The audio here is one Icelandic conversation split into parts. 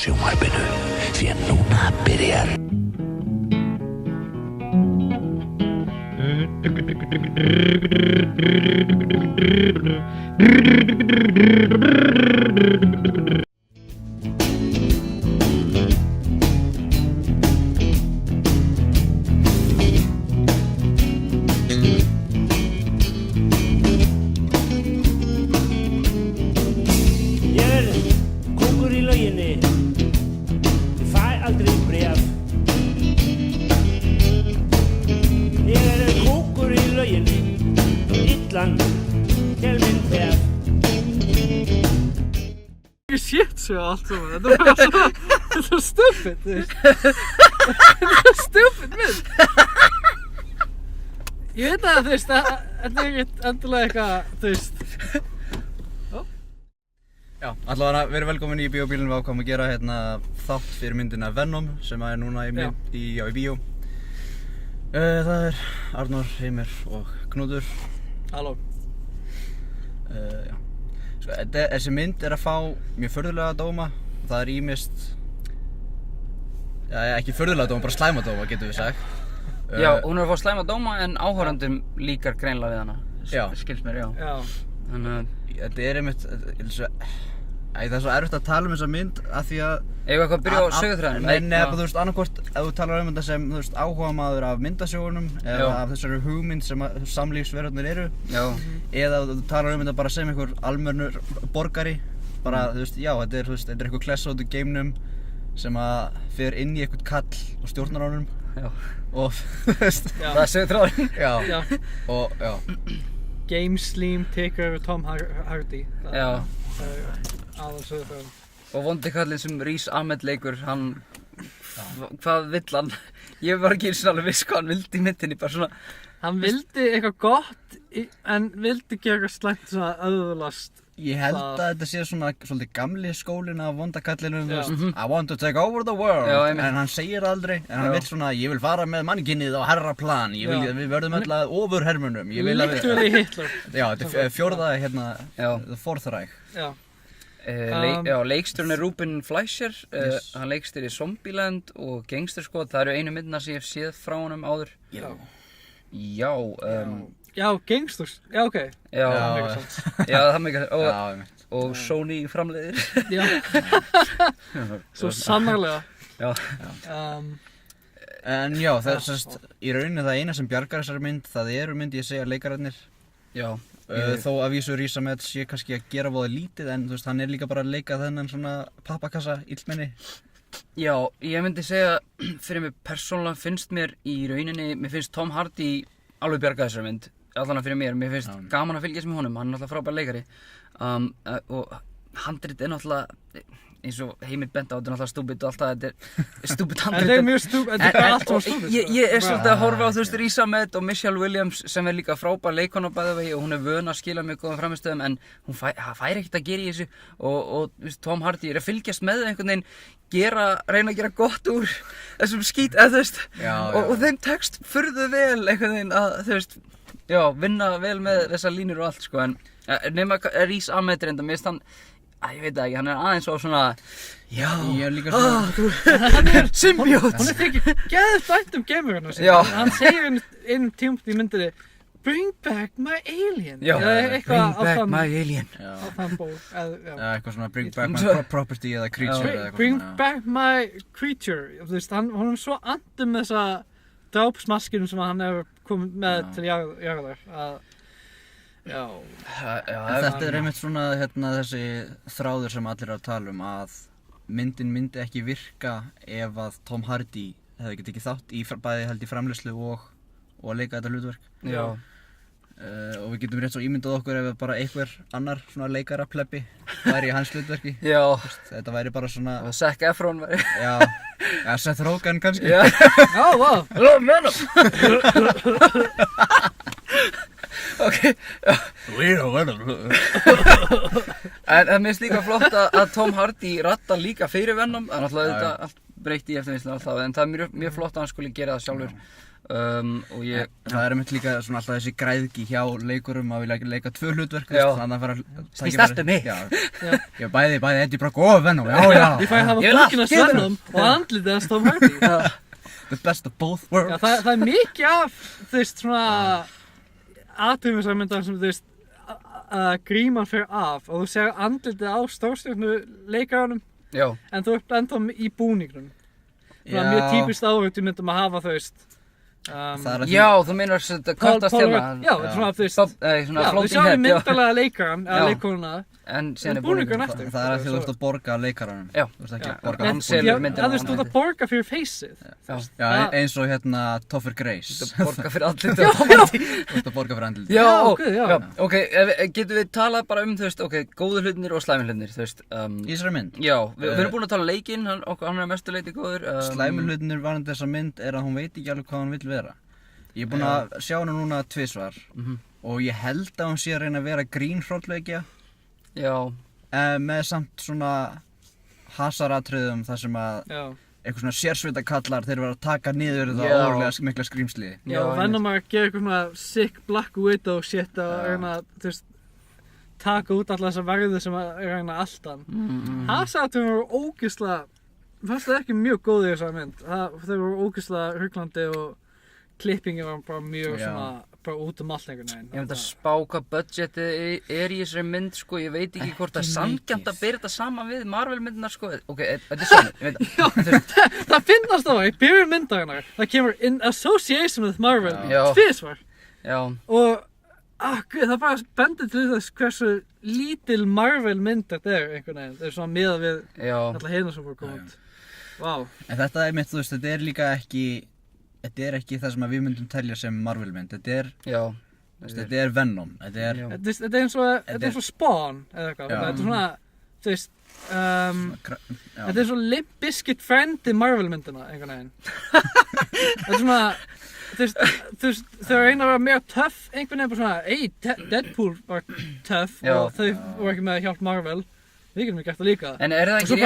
sjónvarpinu, því að núna byrjar allt saman, þetta var stupid, þú veist. Þetta var stupid mynd. Ég veit að, þú veist, þetta er ekkert endilega eitthvað, þú veist. Já, allavega við erum velkomin í bíóbílinn, við ákváðum að gera þátt fyrir myndina Venom sem er núna í bíó. Það er Arnór, Heimir og Knútur. Halló. Já. Sko, þessi mynd er að fá mjög furðulega dóma. Það er ýmist, ekki furðulega dóma, bara slæma dóma getum við sagt. Já, hún er að fá slæma dóma en áhorfendum líkar greinlega við hana. Já. Skilst mér, já. Þannig að þetta er einmitt, það er svo erfitt að tala þessa mynd af því að Eigum við eitthvað að byrja á söguþræðinum? Nei, þú veist, annarkvort ef þú talar þetta sem, þú veist, áhugamaður af myndasögunum eða af þessari hugmynd sem samlífsverðarnir eru. Já. Eða þú talar þetta bara sem einhver almennur borgari. Bara, þú veist, já, þetta er eitthvað klessa út úr geimnum sem að fer inn í eitthvað kall og stjórnar honum. Já. Og, þú veist, það er söguþræðin. Já. Og, já. Game Slim tekur yfir Tom Hardy. Já. Aðal söguþræðin. Og vondi kallinn sem Riz Ahmed leikur, hvað vill hann? Ég var ekki eins og alveg viss hvað hann vildi í myndinni, bara svona. Hann vildi eitthvað gott, en vildi gera eitthvað slæmt svona öðvöldast. Ég held að þetta sé svona svolítið gamli skólinn af vonda kallinum, þú veist, I want to take over the world, en hann segir aldrei, en hann vill svona, ég vil fara með mannkynnið á herra plan, við verðum öll að ofurhermunum, ég vil að við... Literally Hitler. Já, þetta er fjórða, the fourth Reich. Já. Leikstjórinn er Ruben Fleischer, hann leikstýrir Zombieland og Gangster Squad, það eru einu myndina sem ég hef séð frá honum áður. Já. Já, Gangsters, já, ok. Já, það meikar sens. Og Sony framleiðir. Já. Svo sannarlega. Já. En já, það er sérst, í rauninni það eina sem bjargar þessari mynd, það eru myndi ég segja leikararnir. Já. Þó að vísu Riz Ahmed sé kannski að gera voða lítið, en þú veist, hann er líka bara að leika þennan svona pappakassa illmenni. Já, ég myndi segja, fyrir mig persónulega finnst mér í rauninni, mér finnst Tom Hardy alveg bjarga þessari mynd, allan fyrir mér finnst gaman að fylgjast með honum, hann er náttúrulega frábær leikari og handrit er náttúrulega, eins og Heimir bent á, þetta er náttúrulega stúpid og alltaf, þetta er stúpid handrit. Þetta er mjög stúpid, þetta er alltaf stúpid. Ég er svolítið að horfa á, þú veist, Riz Ahmed og Michelle Williams sem er líka frábær leikona bæði vegi og hún er vön að skila mjög góðum frammistöðum en hún fær ekkert að gera í þessu og Tom Hardy er að fylgjast með einhvern veginn, reyna að gera gott úr þessum skít, eða þú veist, og þeim tekst furðu vel einhvern veginn að, þú veist, vinna vel með þessar línur og allt, sko, en nema Riz Ahmed reynda, mér finnst hann, ég veit það ekki, hann er aðeins á svona, ég er líka svona, hann er symbiót. Hún er tekið geðvægt dæmt gameruna sín. Hann segir einum tímt í myndinni, bring back my alien. Já, bring back my alien. Á þann ból. Eitthvað svona, bring back my property eða creature eða eitthvað. Bring back my creature. Þú veist, hún er svo andum þessa drápsmaskinu sem hann hefur komið með til jarðar. Já. Þetta er einmitt svona þessi þráður sem allir eru að tala um að myndin myndi ekki virka ef að Tom Hardy hefði ekki tekið þátt í bæði held í framleiðslu og að leika þetta hlutverk. Já. Og við getum rétt svo ímyndað okkur ef bara einhver annar svona leikara plebbi væri í hans hlutverki. Já. Þetta væri bara svona... Og Zac Efron væri. Já, Seth Rogen kannski. Já. Wow. Ok, já. En mér finnst líka flott að Tom Hardy ratta líka fyrir Venom, það er náttúrulega þetta allt breytt í eftirvinnslu alltaf, en það er mjög flott að hann skuli gera það sjálfur og ég... Það einmitt líka svona alltaf þessi græðgi hjá leikurum að vilja leika 2 hlutverk, Já. þannig að fara að... Snýst allt um mig. Já, bæði, þetta er bara góð Venom, já. Ég fæ að hafa bókina Venom og andlitið hans Tom Hardy. The best of both worlds. Já, það er mikið af, þú veist, svona atriðisarmyndar sem, þú veist, gríman fer af og þú sér andlitið á stórstjörnu leikarunum Já. en þú ert ennþá í búningnum. Svona mjög típist áhugti myndum að hafa, þú veist, Já, þú meinar þetta kattast hérna. Já, svona, þú veist, svona þú floating sjáum head, myndalega leikaran, eða leikonuna, en síðan er búningurinn búningurinn. eftir. Það að því þú ert að borga leikaranum. Já. Þú ert ekki að borga En hann. selur myndina þú veist, þú ert að borga fyrir feysið. Já, eins og hérna Topher Grace. Þú borga fyrir andlitið. Þú ert að borga fyrir andlitið. Já, guð, já. ok, getum við talað bara þú veist, ok, góðu hlutinir og slæmi hlutinir, þú veist. Í þessari mynd. Já, við erum búin að tala leikinn, hann er mestu leiti góður. Slæmi hlutinir varðandi þessa mynd er að hún veit ekki alveg hvað hún vill vera. Ég er búinn að sjá hana núna 2 svar og ég held að hún sé að reyna að vera grínhrollveikja Já. með samt svona hasaratriðum þar sem að eitthvað svona sérsveita kallar þeir vera að taka niður þetta ótrúlega mikla skrýmsli. Já, Venom að gera eitthvað svona sick Black Widow shit og reyna að, þú veist, taka út alla þessa verði sem að reyna alltan. Hasaratriðum voru ógeðslega, fannst það ekki mjög góð í þessari mynd. Þeir voru ógeðslega ruglandi og klippingi var bara mjög svona, bara út allt einhvern veginn. Ég myndi að spá hvað budgetið er í þessari mynd, sko, ég veit ekki hvort það er sanngjarnt að bera þetta saman við Marvel myndirnar, sko. Ok, þetta er svona, ég veit það. Það finnast á í byrjun myndarinnar, það kemur in association with Marvel, tvisvar. Já. Og, það bara bendir til þess hversu lítil Marvel mynd þetta er einhvern veginn. Það er svona miðað við alla hérna sem voru komið. Vá. En þetta er mitt, þú veist, þetta er líka ekki það sem við myndum telja sem Marvel-mynd, þetta er Venom, þetta er eins og Spawn eða eitthvað, þetta er svona, þú veist, þetta er svo Limp Bizkit Friend í Marvel-myndina, einhvern veginn. Þetta er svona, þú veist, þau reyna að vera meira töff, einhvern veginn bara svona, Deadpool var töff og þau voru ekki með að hjálpa Marvel, við getum ekki gert það líka. En er það ekki,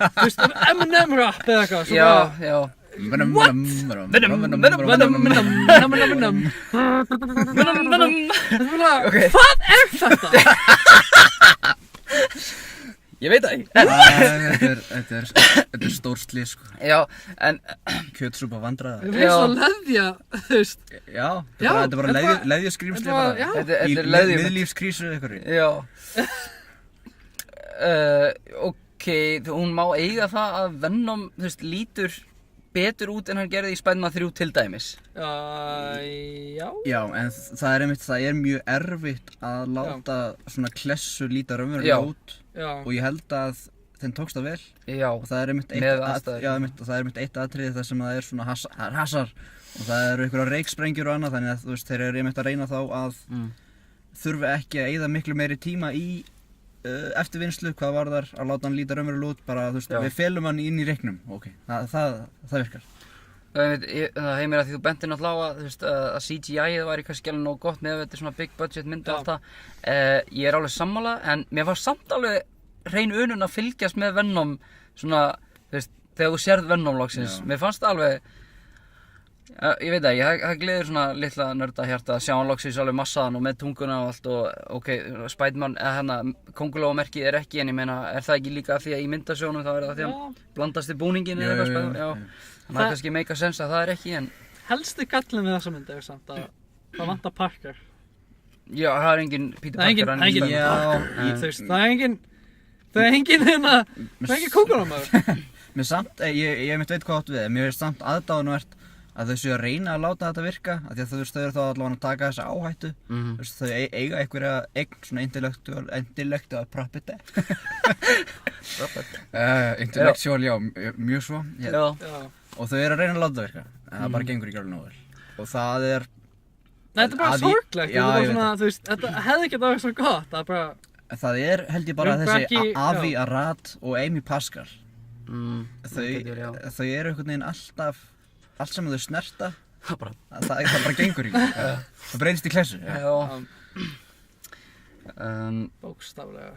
þú veist, Eminem rap eða eitthvað, svo bara, Venom. Hvað er þetta? Ég veit það ekki. Þetta er stór slys, sko. Já, en... Kjötsúpa vandræða. Við erum svo leðja, þú veist. Já, þetta er bara leðjaskrýmsli bara. Þetta er Í leðjum. miðlífskrísu eitthvað. Já. Ok, hún má eiga það að Venom, þú veist, lítur betur út en hann gerði í Spider-Man 3 til dæmis. Já. Já, en það er mjög erfitt að láta svona klessu líta raunverulega út. Já. Og ég held að þeim tókst það vel. Já. Og það er einmitt eitt atriði þar sem það er svona hasar og það eru einhverjar reyksprengjur og annað, þannig að þú veist, þeir eru einmitt að reyna þá að þurfi ekki að eyða miklu meiri tíma í eftirvinnslu, hvað varðar að láta hann líta raunverulega út, bara þú veist, við felum hann inn í reiknum, ok, það virkar. Það heimir að því þú bentir náttúrulega á að CGI-ið væri kannski alveg nóg gott með þetta svona big budget mynd og allt það. Ég er alveg sammála, en mér var samt alveg hrein unun að fylgjast með Venom svona, þú veist, þegar þú sérð Venom loksins. Mér fannst það alveg, ég veit ekki, það gleður svona litla nörda hjarta að sjá hann loksins alveg massaðan og með tunguna og allt og ok, Spider-Man, kóngulóarmerkið er ekki, en ég meina, er það ekki líka því að í myndasjónum þá er það því að blandast í búningin eða eitthvað Spider-Man, já. Þannig að kannski make a sense að það er ekki, en... Helsti gallin við þessa mynd er samt að það vantar Parker. Já, það er engin Peter Parker. Það er engin kóngulóarmaður. Mér samt, ég veit hvað áttu við, mér finnst samt aðdáðanvert að þau séu að reyna að láta þetta virka, af því að þú veist, þau eru þá allavega að taka þessa áhættu. Þú veist, þau eiga einhverja svona intellectual property. Intellectual, já, mjög svo. Já. Og þau eru að reyna að láta það virka, en það bara gengur ekki alveg nógu vel. Og það er... Þetta er bara sorglegt, þú veist, þetta hefði ekki verið svo gott, það er bara... Það er, held ég bara, þessi Avi Arad og Amy Pascal. Þau eru einhvern veginn alltaf, allt sem þau snerta, það bara gengur ekki. Það breytist í klessu. Bókstaflega.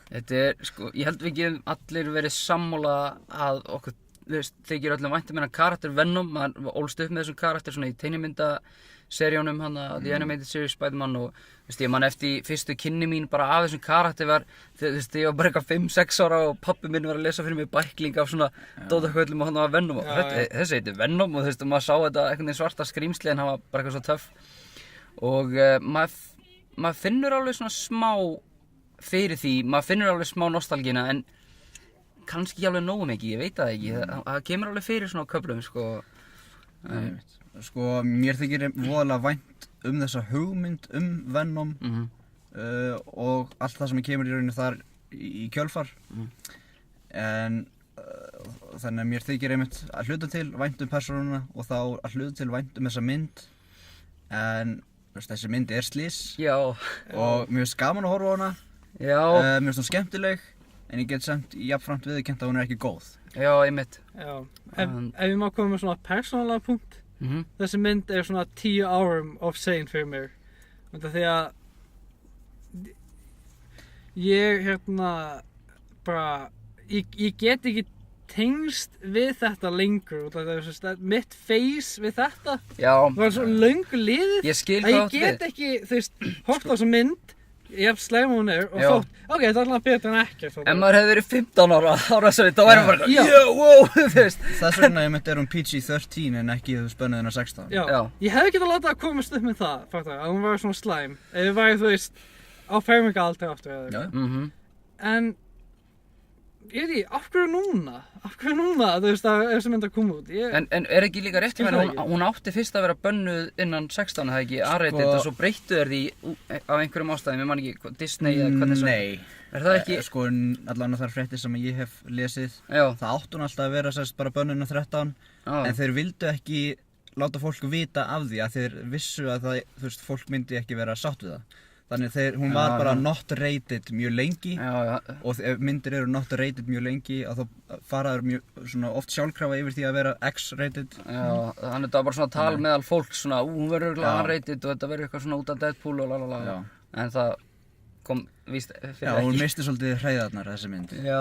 Þetta er, sko, ég held við getum allir verið sammála að okkur þykir öllum vænt hennar karakter Venom, maður ólst upp með þessum karakter svona í teiknimyndaseríunum The Animated Series Spider-Man og ég man eftir fyrstu kynni mín bara af þessum karakter var ég var bara eitthvað 5-6 ára og pabbi minn var að lesa fyrir mig bækling af svona dótakvöllum og hann var Venom og þessi heitir Venom og maður sá þetta einhvern veginn svarta skrýmsli en hann var bara eitthvað svo töff og maður finnur alveg svona smá fyrir því, maður finnur alveg smá nostalgína en kannski ekki alveg nógu mikið, ég veit það ekki, það kemur alveg fyrir svona köflum, sko. Sko, mér þykir voðalega vænt þessa hugmynd Venom og allt það sem kemur í rauninu þar í kjölfar. En þannig að mér þykir einmitt að hluta til vænt persónuna og þá að hluta til vænt þessa mynd. En þessi mynd slys og mér finnst gaman að horfa á hana. Mér finnst hún skemmtileg. En ég get samt jafnframt viðurkennt að hún ekki góð. Já, einmitt. Já, ef ég má koma með svona persónulega punkt, þessi mynd svona 10 árum of sane fyrir mér. Því að ég bara, ég get ekki tengst við þetta lengur. Mitt face við þetta var svo löngu liðið. Ég skil hvað átt við. Ég get ekki, hort á þessa mynd, ég hef slæm hún og þótt, ok, þetta er alltaf betur en ekkert. Ef maður hefði verið 15 ára þessari, þá væri maður bara, Þess vegna hún PG-13 en ekki spönnuðina 16. Já, ég hefði getað látað að komast upp með það, að hún var svona slæm. Ef ég væri, á fermingaraldri aftur eða eitthvað. En, ég veit ekki, af hverju núna? Að þessi mynd að koma út? En ekki líka rétt hjá henni, hún átti fyrst að vera bönnuð innan 16, það ekki, R-rated og svo breyttu því af einhverjum ástæðum, ég man ekki, Disney eða hvernig það Nei. Er það ekki? Sko, allavega þær fréttir sem ég hef lesið, það átti hún alltaf að vera bara bönnuð innan 13, en þeir vildu ekki láta fólk vita af því að þeir vissu að fólk myndi ekki vera sátt við það. Þannig hún var bara not rated mjög lengi og ef myndir eru not rated mjög lengi að þá fara þær mjög oft sjálfkrafa yfir því að vera X-rated. Já, þannig þetta var bara svona tal meðal fólks svona, hún verður örugglega unrated og þetta verður eitthvað svona út af Deadpool og lalala. En það kom víst fyrir ekki. Já, hún misti svolítið hreiðarnar þessi mynd. Já.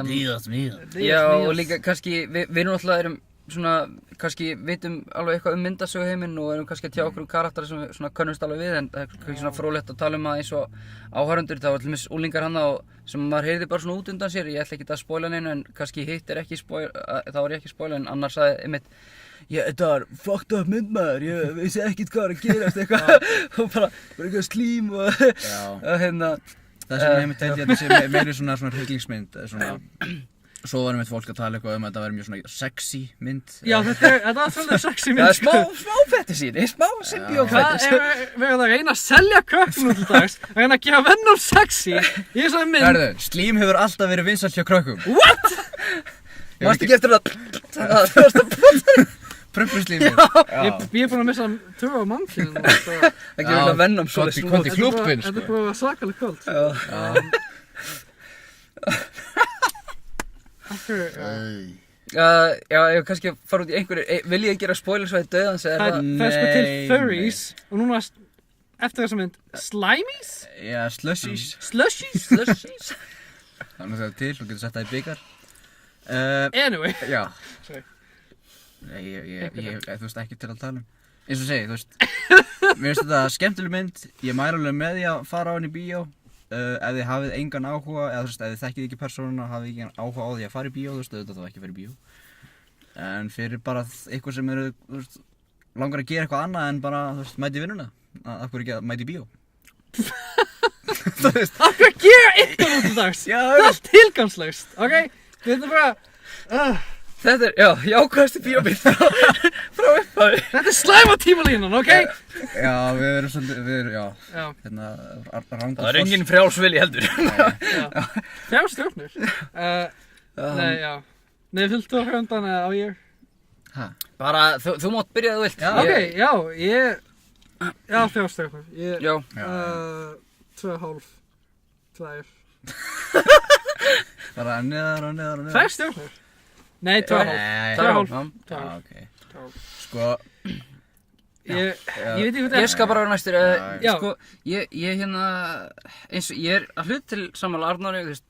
Míðast. Já, og líka kannski, við náttúrulega svona, kannski vitum alveg eitthvað myndasöguheiminn og erum kannski að tjá okkur karakteri sem við svona könnumst alveg við en það er kannski svona fróðlegt að tala eins og áhorfendur, það var til dæmis úlingar hana sem maður heyrði bara svona út undan sér, ég ætla ekki að spoila neinu en kannski hitt ekki þá var ég ekki spoila en annars sagði einmitt þetta var fucked up mynd maður, ég vissi ekkert hvað að gerast eitthvað og bara eitthvað slím og hérna Það sem einmitt held ég að þetta sé meiri svona hryllingsmynd Svo var einmitt fólk að tala eitthvað að þetta væri mjög svona sexy mynd. Já, þetta var svolítið sexy mynd. Það er smá fantasy, smá symbiót-fantasy. Hvað er verið að reyna að selja krökkum nú til dags? Að reyna að gera Venom sexy í þessari mynd. Herðu, slím hefur alltaf verið vinsælt hjá krökkum. What? Manstu ekki eftir það? Prumpuslímið. Ég er búinn að missa trú á mannfíðinu. Það gefur það Venom svolítið. Kvöld í klúbbinn, sko. Þetta er bara svakalega kvöld. Já, ég kannski að fara út í einhverju, vil ég gera spoilers á því dauðans eða það er sko til furries og núna eftir þessa mynd slimies? Já, slushies. Slushies? Þannig að það er til og getur sett það í byggar. Anyway. Já. Sorry. Nei, ég þú veist ekki til að tala eins og segi, þú veist mér finnst þetta skemmtileg mynd, ég mæli alveg með því að fara á henni í bíó ef þið hafið engan áhuga eða þú veist, ef þið þekkið ekki persónuna hafið ekki áhuga á því að fara í bíó, þú veist, auðvitað þá ekki fara í bíó en fyrir bara ykkur sem eru, þú veist, langar að gera eitthvað annað en bara, þú veist, mæti í vinnuna af hverju ekki að mæti í bíó þú veist, af hverju að gera eitthvað út í dags það er allt tilgangslaust, ok? Þetta er bara Þetta er, jákvæðasti bíómynd frá upphafi. Þetta er slæma tímalínan, ok? Já, við erum svolítið, hérna, rangur Það er engin frjálsvilji heldur. Frjálsstjórnir? Nei, fylgst þú að hröndan eða á ég? Hæ? Bara, þú mátt byrja að þú vilt. Já, frjálsstjórnir. Já. 2,5. 2. Bara neðar. Frjálsstjórnir? Nei, 2,5. Ok. Sko, Ég veit ekki hvað Ég skal bara vera næstur. Já. Sko, ég hérna, eins og ég að hlut til sammála Arnóri, þú veist,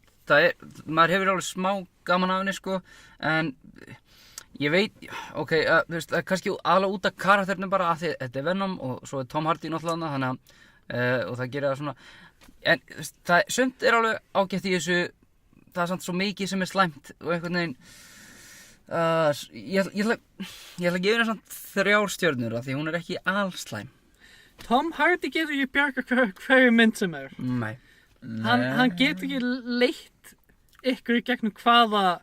maður hefur alveg smá gaman af henni, sko, en ég veit, ok, þú veist, það er kannski aðalega út af karakternum bara af því þetta er Venom og svo er Tom Hardy náttúrulega þannig að, og það gerir það svona, en þú veist, sumt er alveg ágætt í þessu, það er samt svo mikið sem er slæmt og einhvern veginn, ég ætla að gefa henni samt 3 stjörnur af því hún er ekki alslæm. Tom Hardy getur ekki bjarga hverju mynd sem er. Nei. Hann getur ekki leitt ykkur í gegnum hvaða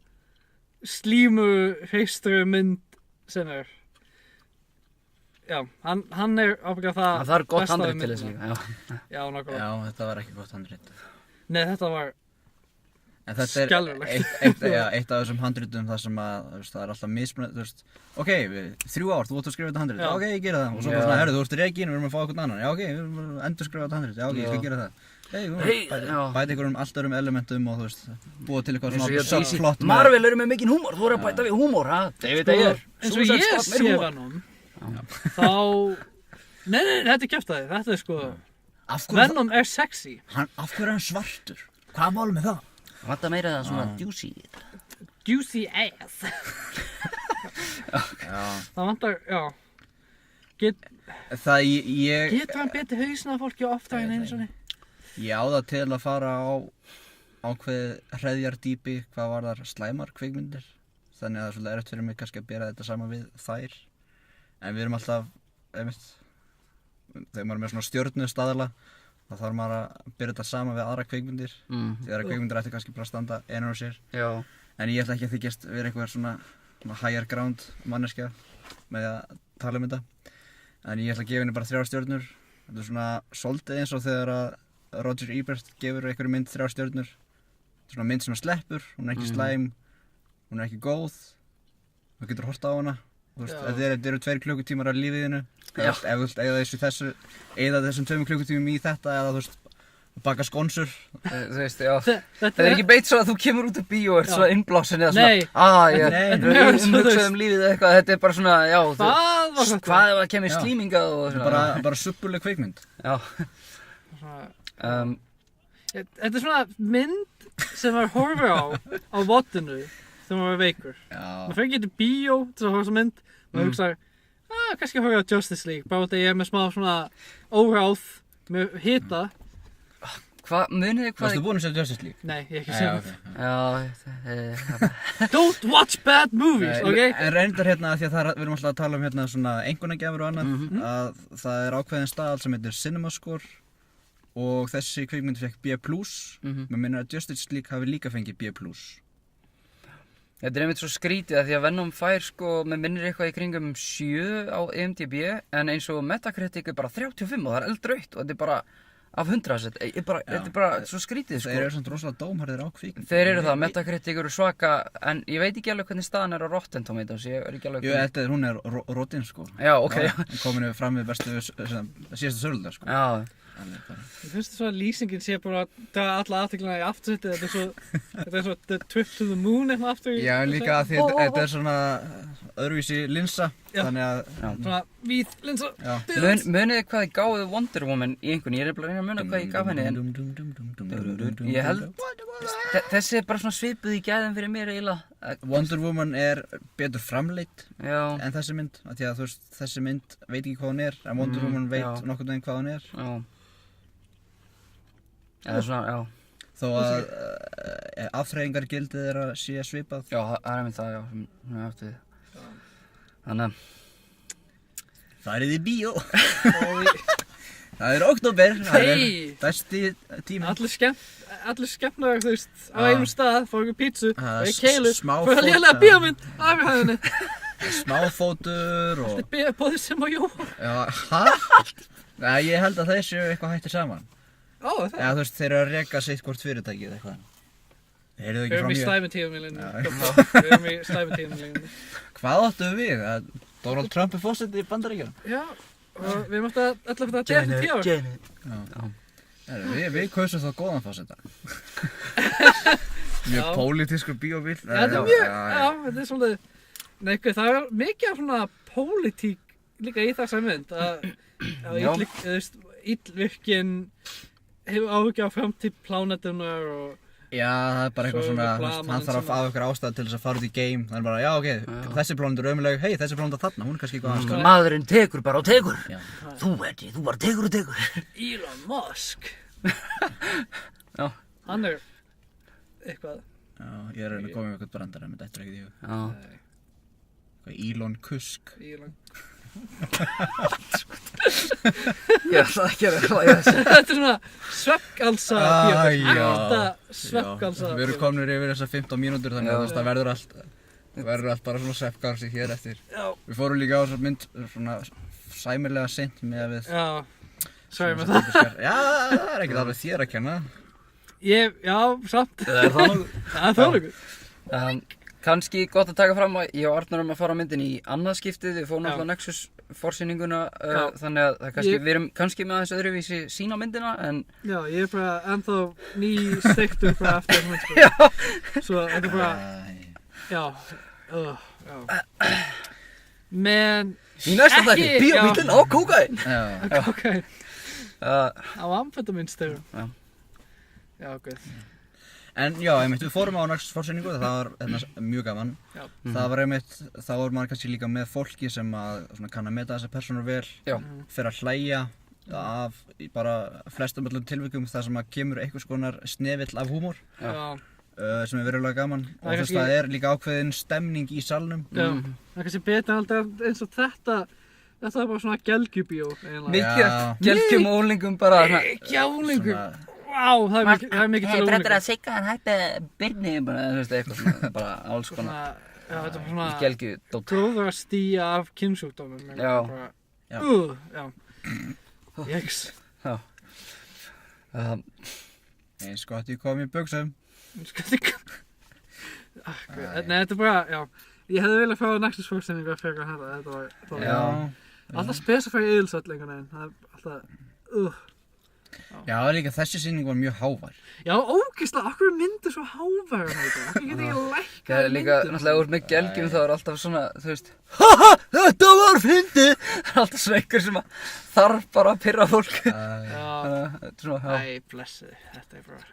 slímu hreistru mynd sem er. Já, hann er ábyggilega það Það er gott besta við handrit til myndina. þessi, Já, nákvæmlega. Já, þetta var ekki gott handrit. Nei, þetta var En þetta er skelfilegt. eitt af þessum handritum þar sem að, þú veist, það er alltaf mismunandi, þú veist, ok, 3 ár, þú átt að skrifa þetta handrit, Já. ok, ég gera það, og svo bara svona, herru, þú ert rekin, við erum að fá eitthvað annan, já, ok, við erum að endur skrifa þetta handrit, já, ok, ég skal gera það. Bæti einhverjum allt öðrum elementum og, þú veist, búa til eitthvað svona flott með... Marvel eru með mikinn húmor, þú eru að bæta við húmor, ha? David Ayer. Eins og ég sé Venom, þá... Nei, þetta er kjaftaði, þetta er sko... Venom er sexy. Af hverju er hann svartur? Hvað er málið með það? Þetta meira það svona juicy. Juicy ass. Það vantar, já. Getur hann betið hausinn af fólki oftar en einu svona? Ég á það til að fara á ákveðið hreðjardýpi hvað var þar slæmar kvikmyndir. Þannig að það er svolítið erfitt fyrir mig kannski að bera þetta saman við þær. En við erum alltaf, einmitt, þegar maður er með svona stjörnustaðla, þá þarf maður að byrja þetta saman við aðra kvikmyndir. Þegar kvikmyndir ætti kannski bara að standa einar á sér. Já. En ég ætla ekki að þykjast vera eitthvað svona higher ground manneskja með að tala um þetta. En ég ætla að gefa henni bara 3 stjörnur. Þetta er svona svolítið eins og þegar að Roger Ebert gefur einhverju mynd 3 stjörnur. Þetta er svona mynd sem sleppur, hún er ekki slæm, hún er ekki góð. Þú getur horft á hana. Þetta eru 2 klukkutímar af lífiðinu. Ef þú vilt eyða þessum 2 klukkutímum í þetta eða þú veist, baka skonsur. Þú veist, já. Það er ekki beit svo að þú kemur út af bíó og ert svo innblásin eða svona. Ég hugsaði um lífið eða eitthvað. Þetta er bara svona, já. Hvað ef það kemur slímingað og svona. Bara suppuleg kvikmynd. Já. Þetta er svona mynd sem maður horfir á vodinu þegar maður er veikur. Maður fyrir ekki til bíó til að horfa þessa mynd. Maður hugsaði, kannski að horfa á Justice League, bara út að ég er með smá svona óráð með hita. Munið þið hvað... Varstu búinn að sjá Justice League? Nei, ég hef ekki séð það. Don't watch bad movies, ok? En reyndar hérna, því að við erum alltaf að tala um hérna svona einkunnagjafir og annað, að það er ákveðin staðal sem heitir CinemaScore og þessi kvikmynd fekk B+. Mér minnir að Justice League hafi líka fengið B+. Þetta er einmitt svo skrítið að því að Venom fær sko, með minnir eitthvað í kringum 7 á IMDb, en eins og Metacritic er bara 35 og það er eldrautt og þetta er bara af 100. Þetta er bara svo skrítið sko. Þeir eru svona rosalega dómharðir á kvikmynd. Þeir eru það, Metacritic eru svaka, en ég veit ekki alveg hvernig staðan er á Rotten Tomatoes, ég er ekki alveg... Jú, hún er rotin sko. Já, ok. Kominu fram við síðasta sörlunda sko. Já. Ég finnst það svo að lýsingin sé bara að draga alla aðteklina í aftursetti. Þetta er svo the trip to the moon eitthvað aftur í... Já, líka að því þetta er svona öðruvísi linsa, þannig að... Svona víð linsa. Munið þið hvað þið gáðu Wonder Woman í einhvern, ég er bara að reyna að muna hvað ég gaf henni, en... Ég held... Þessi er bara svona svipuð í gæðum fyrir mér eiginlega. Wonder Woman er betur framleitt en þessi mynd, af því að þú veist, þessi mynd veit ekki hvað hún er, en Wonder Woman veit nokkurn veginn hvað hún er. Já. Eða svona, já. Þó að afþreyingargildið þeirra sé svipað. Já, það er einmitt það, já, sem við áttu við. Þannig að... Farið í bíó. Það er október, það er besti tími. Allir skemmnaður, þú veist, á einum stað, fá okkur pítsu, og í keilu, smáfót, fyrir að lélega bíómynd, afhæðinni. Smáfótur og... Þetta er bóðið sem á Jóa. Já, hæ? Nei, ég held að þeir séu eitthvað hættir saman. Ó, það? Já, þú veist, þeir eru að reka sitt hvort fyrirtæki eða eitthvað. Heyrðu ekki frá mér? Við erum í slæmutíðumilinu. Við erum í slæmutíðumilinu. Hvað áttum við? Að Donald Trump er fórseti í Bandaríkjunum? Já, og við erum alltaf þetta að deyja eftir 10 ár. Við kausum þá góðan fórseta. Mjög pólitískur bíóbíl. Þetta er mjög, já, þetta er svolítið... Nei, það er mikið af svona pólitík líka í þessari mynd að illvirkinn hefur áhugjað á framtíð plánetunar og Já, það bara eitthvað Svo svona, blaðamann hann þarf að fá eitthvað ástæðu til þess að fara út í game. Það bara, já, ok, þessi plánet ömurleg, hei, þessi plánet þarna, hún kannski eitthvað aðeins. Maðurinn tekur bara og tekur. Já. Þú bara tekur og tekur. Elon Musk. Já. Hann eitthvað. Já, ég að reyna að koma með eitthvað brandar, en þetta er ekkert í hug. Já. Eitthvað Elon Kusk. Elon. Ég ætla ekki að hlæja þessu. Þetta svona svefngalsa bíómynd. já. Ekta svefngalsa Við erum komnir yfir þessar 15 mínútur, þannig að það verður allt bara svona svefngalsi hér eftir. Já. Við fórum líka á þessar mynd svona sæmilega seint með við. Já. Sorry með það. Já, það er ekkert alveg þér að kenna. Já, samt. Það er það nokkuð. Það er það nokkuð. Kannski gott að taka fram að ég og Arnar að fara á myndin í annað skiptið. Við fórum alltaf Nexus forsýninguna, þannig að það kannski, við erum kannski með aðeins öðruvísi sín á myndina, en... Já, ég bara ennþá nýsteiktur bara eftir þessu mynd, sko. Já. Svo þetta er bara, já. Men... Í næsta þætti, bíómyndin á kókaín. Já. Kókaín. Á amfetamínstegum. Já. Já, guð. En já, einmitt, við fórum á Nexus forsýningu, það var mjög gaman. Já. Það var einmitt, þá var maður kannski líka með fólki sem að kann að meta þessar persónur vel. Já. Fyrir að hlæja af bara flestum öllum tilvikum þar sem að kemur einhvers konar snefill af húmor. Já. Sem er verulega gaman. Og þú veist, það er líka ákveðin stemning í salnum. Já. Það er kannski betur aldrei eins og þetta. Þetta er bara svona gelgjubíó, eiginlega. Mikið gelgjum og úlingum bara. Gelgjálingum. Vá, það er mikið til úlingar. Þetta að sigga hann hætti Birni, bara, þú veist, eitthvað svona, bara alls konar. Já, þetta er svona... Gelgjudótt. Gróðrastía af kynnsjúkdómum. Já. Já. Jæks. Já. Eins gott ég kom í buxum. Nei, þetta er bara, já. Ég hefði viljað fá Nexus forsýningu að frekar þetta. Já. Alltaf spesifæri yðilsöll einhvern veginn. Það er alltaf... Já, líka þessi sýning var mjög hávær. Já, ógeðslega, okkur er myndið svo hávær þetta. Okkur getur ekki lækkað Það er líka, náttúrulega úr með gelgjum þá er alltaf svona, þú veist, HAHA, þetta var fyndið! Það er alltaf svona einhver sem þarf bara að pirra fólk. Já. Æ, blessið, þetta er bara...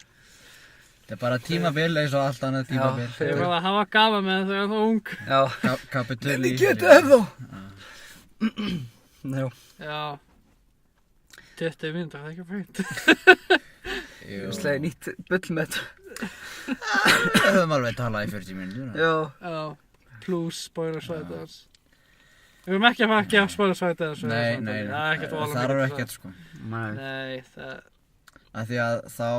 Þetta er bara tímabil eins og allt annað tímabil. Þau er bara að hafa gaman með það er það ung. Já. Kapitúli. En ég geti ennþá. Já. Já. 20 mínútur, það er ekki fænt. Jú. Slegið nýtt bullmet. Við höfum alveg talað í 40 mínútur. Já. Plus spoilersvætið. Við höfum ekki að gefa spoilersvætið þessu. Nei. Það þarf ekkert, sko. Nei, það... Af því að þá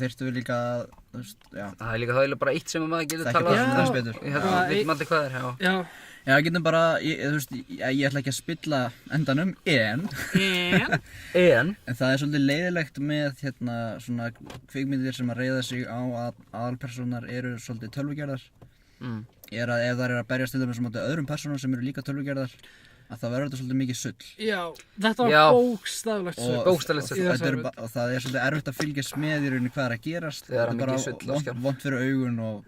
þyrftum við líka að, þú veist, já. Það er líka bara eitt sem maður getur talað um. Betur. Við veitum aldrei hvað er, já. Já, getum bara, þú veist, ég ætla ekki að spilla endanum, en það er svolítið leiðilegt með, svona kvikmyndir sem að reiða sig á að aðalpersónar eru svolítið tölvugerðar. Er að ef þær eru að berjast til dæmis á móti öðrum persónum sem eru líka tölvugerðar, að það verður þetta svolítið mikið sull. Já, þetta var bókstaflegt sull. Bókstaflegt sull. Og það er svolítið erfitt að fylgjast með í rauninni hvað er að gerast. Það er mikið sull á skjálf. Vont fyrir augun og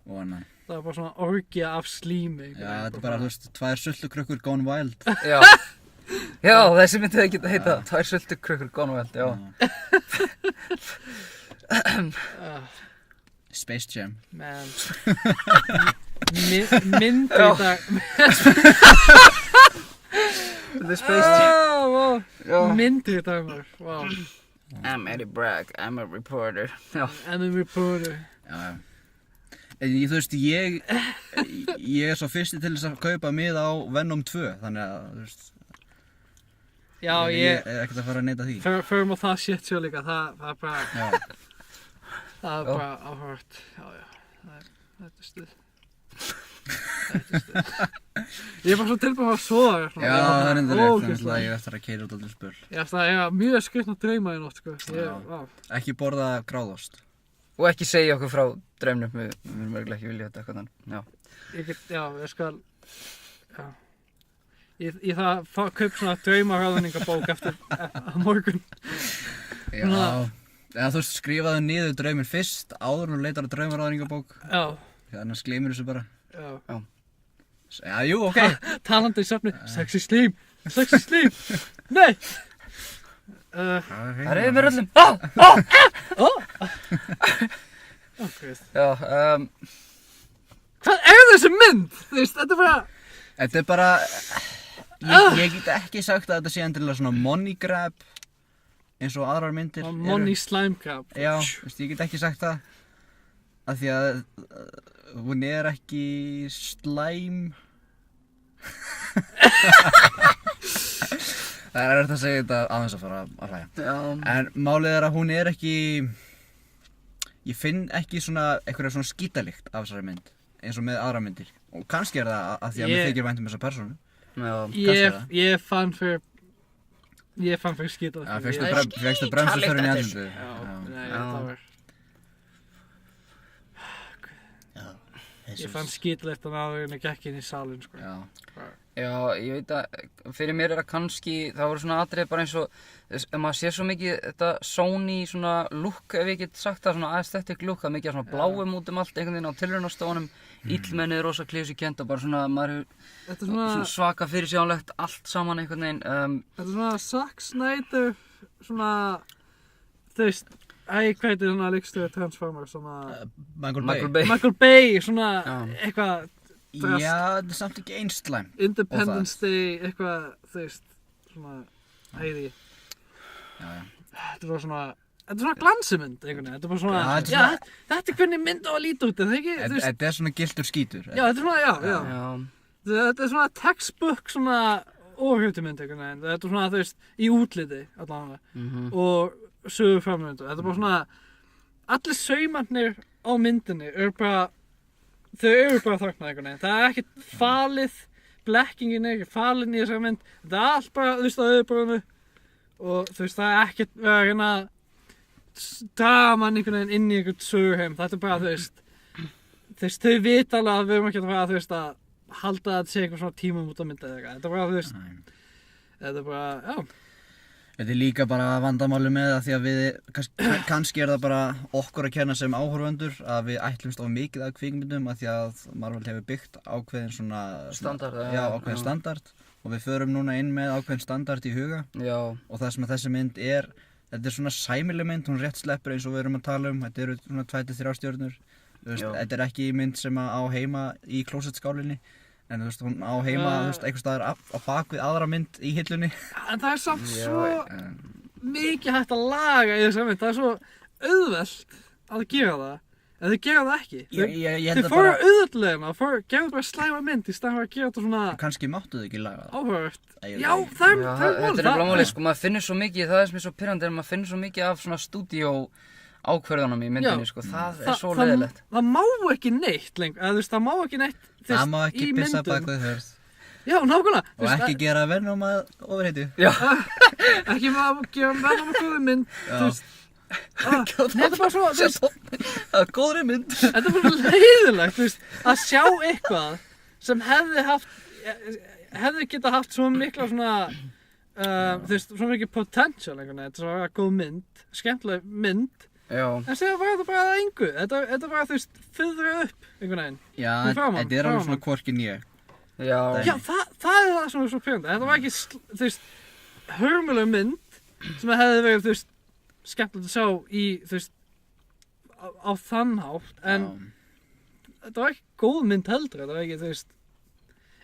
annað. Það var bara svona orgja af slími. Já, þetta er bara, þú veist, 2 sultukrukkur gone wild. Já. Já, þessi myndi það geta heita. 2 sultukrukkur gone wild, já. Space Jam. Man. Myndi í dag. The Space Jam. Myndi í dag, maður. Wow. I'm Eddie Bragg, I'm a reporter. Já. I'm a reporter. Já. Þú veist, ég er svo fyrsti til þess að kaupa miða á Venom 2, þannig að, þú veist... Já, ég er ekkert að fara að neita því. Förum á það shit sjó líka, það er bara... Já. Það er bara áhört, já. Þetta er stuð. Ég er bara svo tilbúin að sofa. Já, það er enda rétt, þannig að ég er eftir að keyra út á til spöl. Ég ætla að eiga mjög skrýtna drauma í nótt, sko. Ekki borða gráðost. Og ekki segja okkur frá draumnum, við erum örgulega ekki vilja þetta eitthvað þannig. Ég skal, ég þarf að kaupa svona draumaráðningabók eftir morgun. Já, eða þú veist, skrifaðu niður drauminn fyrst, áður en þú leitar á draumaráðningabók. Já. Því annars gleymir þessu bara. Já. Já, jú, ok. Talandi í safni, sexy slím. Nei! Það reyði mér öllum. Guð. Já, Hvað er þessi mynd? Þú veist, Þetta er bara, ég get ekki sagt að þetta sé endilega svona money grab eins og aðrar myndir eru. Money slime grab. Já, veist, ég get ekki sagt það af því að hún er ekki slæm. Það er erfitt að segja þetta aðeins að fara að hlæja. já. En málið er að hún er ekki, ég finn ekki svona eitthvað svona skítalykt af þessari mynd eins og með aðra myndir. Og kannski er það að því að mér þykir vænt þessa persónu. Já. Ég fann fyrir skítað. Já, fékkstu bremsusförin í andlitið. Nei, það var... Ég fann skítalegt að náðurinn gekk inn í salinn, sko. Já, ég veit að fyrir mér er það kannski, það voru svona atriði bara eins og ef maður sér svo mikið þetta Sony svona look, ef ég get sagt það, svona aesthetic look, það er mikið svona bláum út um allt, einhvern veginn á tilraunastofunum, illmennið er rosa klísukent og bara svona, maður hefur svona svaka fyrirsjáanlegt allt saman einhvern veginn. Þetta er svona Zack Snyder, svona, þú veist, hvað heitir svona leikstöðu Transformers, svona... Michael Bay, svona eitthvað... Já, þetta er samt ekki eins slæmt. Independence Day, eitthvað, þú veist, svona, æði. Já. Þetta er svona glansimynd, einhvern veginn. Þetta er bara svona, þetta er hvernig mynd á að líta út, þetta ekki, þú veist. Þetta er svona gildur skítur. Já, þetta er svona, já. Þetta er svona textbook, svona óhjöftumynd, einhvern veginn. Þetta er svona, þú veist, í útliti, allavega. Og söguframvindu. Þetta er bara svona, allir saumarnir á myndinni eru bara, þau eru bara þarna einhvern veginn. Það er ekkert falið, blekkingin er ekki falin í þessari mynd. Þetta er allt bara, þú veist, á auðvitaðinu. Og þú veist, það er ekkert verið að reyna að draga mann einhvern veginn inn í einhvern söguheim. Þetta er bara, þú veist, þau vita alveg að við erum ekki að fara, þú veist, að halda að segja einhvern svona tímum út á myndið eða eitthvað. Þetta er bara, þú veist, þetta er bara, já. Þetta er líka bara vandamáli með það því að við, kannski er það bara okkur að kenna sem áhorfendur að við ætlumst á mikið af kvikmyndum að því að Marvel hefur byggt ákveðin svona... Standard, ákveðin standard og við förum núna inn með ákveðin standard í huga. Já. Og það sem að þessi mynd er, þetta er svona sæmileg mynd, hún rétt sleppur eins og við erum að tala um, þetta eru svona 2-3 stjörnur. Þetta er ekki mynd sem á heima í klósettskálinni. En þú veist, hún á heima, þú veist, einhvers staðar á bakvið aðra mynd í hillunni. En það er samt svo mikið hægt að laga í þessari mynd. Það er svo auðvelt að gera það. En þau gera það ekki. Þau fóru auðvöldlegina og gerðu bara slæma mynd í staðan fyrir að gera þetta svona... Kannski máttu þau ekki laga það. Áhugavert. Já, það er mál. Þetta er blámálið, sko, maður finnur svo mikið, það er sem er svo pirrandi, maður finnur svo mikið af svona stúdíó ákvörðunum í myndinni, sko, það er svo leiðilegt. Það má ekki neitt lengur, eða þú veist, það má ekki neitt, þú veist, í myndum. Það má ekki pissa bak við hörð. Já, nákvæmlega. Og ekki gera Venom að ofurheitju. Já. Ekki gera Venom að góði mynd, þú veist. Þetta er bara svo, þú veist. Það er góðri mynd. Þetta er bara leiðilegt, þú veist, að sjá eitthvað sem hefði geta haft svo mikla svona, þú veist, svo mikið potential einhvern veginn, þetta er svo góð mynd, skemmtileg mynd. Já. En segja bara að engu, þetta er bara, þú veist, fyrra upp einhvern veginn. Já, þetta er alveg svona hvorki nýja. Já, það er það sem er svo pyrrandi. Þetta var ekki, þú veist, hörmuleg mynd sem hefði verið, þú veist, skemmtilegt að sjá í, þú veist, á þann hátt, en þetta var ekki góð mynd heldur, þetta var ekki, þú veist,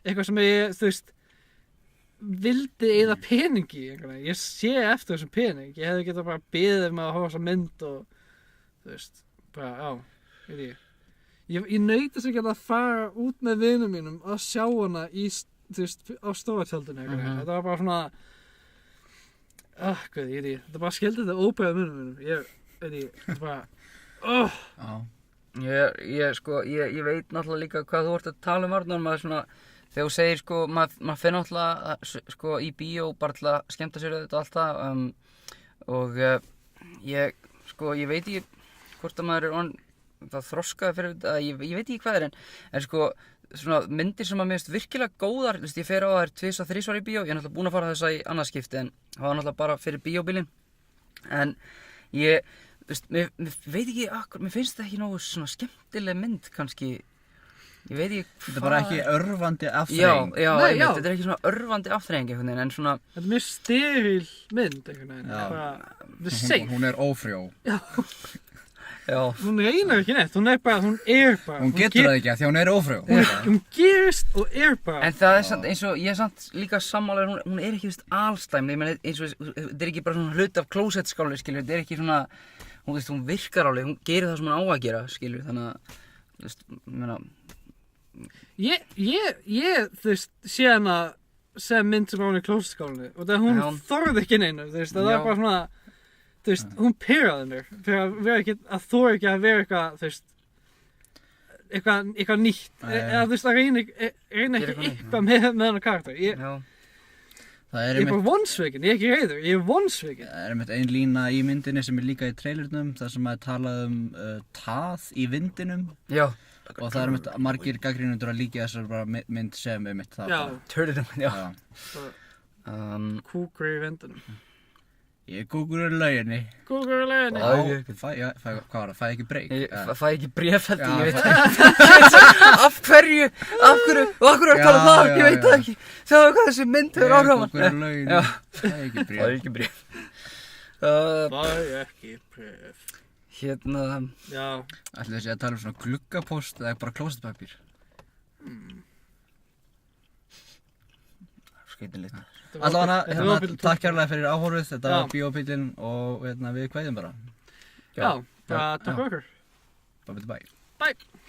eitthvað sem ég, þú veist, vildi eyða peningi í einhvern veginn. Ég sé eftir þessum pening. Ég hefði getað bara beðið með að horfa þessa mynd og, þú veist, bara, veit ég. Ég naut þess að geta að fara út með vinum mínum að sjá hana í, þú veist, á stóratjaldinu einhvern veginn. Þetta var bara svona, hvað veit ég. Þetta bara skildi þetta óbæða munum mínum. Ég, veit ég, þetta bara, Ég veit náttúrulega líka hvað þú ert að tala um, Arnór, maður svona, þegar þú segir, sko, maður fer náttúrulega, sko, í bíó bara til að skemmta sér þetta og allt það, og ég veit ekki hvort að maður er það þroskaði fyrir þetta, ég veit ekki hvað en sko, svona myndir sem að mér finnst virkilega góðar, þú veist, ég fer á þær 2-3 í bíó, ég er náttúrulega búinn að fara þessa í annað skipti, en það var náttúrulega bara fyrir bíóbílinn, en ég, þú veist, mér veit ekki mér finnst það ekki nógu svona skemmtileg mynd kannski, ég veit ekki Þetta er bara ekki örvandi Já, afþreying. þetta er ekki svona örvandi afþreying einhvern veginn, en svona Þetta er mjög steril mynd einhvern veginn. Já. Bara, þetta er safe. Hún er ófrjó. Já, Hún reynar ekki neitt, hún er bara. Hún getur það ekki af því hún er ófrjó. Hún gerist og bara. en það er samt eins og, ég er samt líka sammálaður, hún er ekki, þú veist, alstæm, ég meina eins og, þetta er ekki bara svona hlut af klósettskáli, skilur, þetta er ekki svona, hún, veist, hún virkar alveg, hún gerir það sem hún á að gera, skilur, þannig að, þú veist, ég meina, Ég, þú veist, sé hana sem mynd sem hún í klósettskálinni og það hún þorði ekki neinu, þú veist, það er bara svona, þú veist, hún pirraði mér fyrir að vera ekki, að þora ekki að vera eitthvað, þú veist, eitthvað nýtt, eða þú veist, að reyna ekki eitthvað með hennar karakter. Ég er bara vonsvikinn, ég er ekki reiður, ég er vonsvikinn. Það er einmitt ein lína í myndinni sem er líka í trailernum, þar sem að talað tað í vindinum. já, Og það er einmitt margir gagnrýnendur að líka þessar bara mynd sem einmitt það. Já, Turtle, já. kúkur í vindunum. Ég er kúkur í lauginni. Kúkur í lauginni. Hvað var það? Fæ ekki breyk? Fæ ekki bréf held ég veit það Af hverju er að tala um það, ég veit það ekki Sjáðu hvað þessi mynd hefur áhrif á mann. Kúkur í lauginni. Fæ ekki Fæ breyk. ekki bréf Fæ ekki bréf. Hérna, Já. Ætli þessi að tala um svona gluggapóst eða bara klósettpapír? skeitilegt Allavega, takk kærlega fyrir áhorfið, þetta var Bíóbíllinn og við kveðjum bara. Já, bara takk fyrir okkur. Bye. Bye.